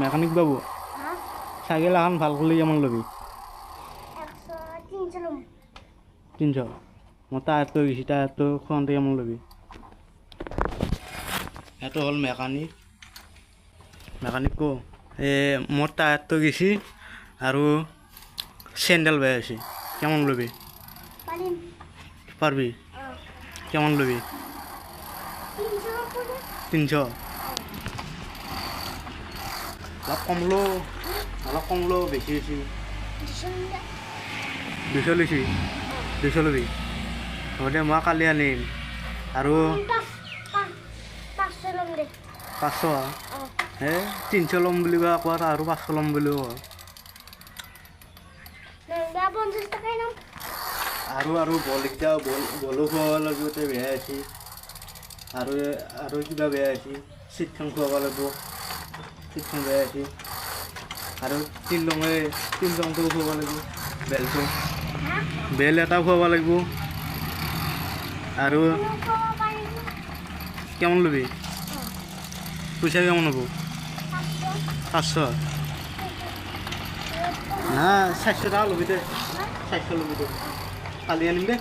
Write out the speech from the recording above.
mechanic বাবু cycle এখন ভাল করলে কেমন লবি 300 মই টায়ার তো গেছি টায়ার তো খুঁতে কেমন লবি এত হল মেকানিক মেকানিক কো মোর টায়ার তো গেছি আর স্যান্ডেল বেয়ে আছে কেমন লবি পারবি কেমন লবি 300 অলপ কমলো বেশি বেশি 200 লৈছি 200 লবি হ'ব দে মই কালি আনিম আৰু 500 হে 300 ল'ম বুলি কোৱা কোৱা আৰু 500 ল'ম বুলি কোৱা আৰু বলকেইটা বলো খুৱাব লাগিব তে বেয়া আছে আৰু কিবা বেয়া আছে চিটখন খুৱাব লাগিব চিটখন বেয়া আছে আৰু তিনলংটো খুৱাব লাগিব বেলটো বেল এটা খুৱাব লাগিব আৰু কেমন ল'বি পইচা কেমন হ'ব 500 না 400 টাকা ল'বি দে 400 ল'বি দে কালি আনিম দে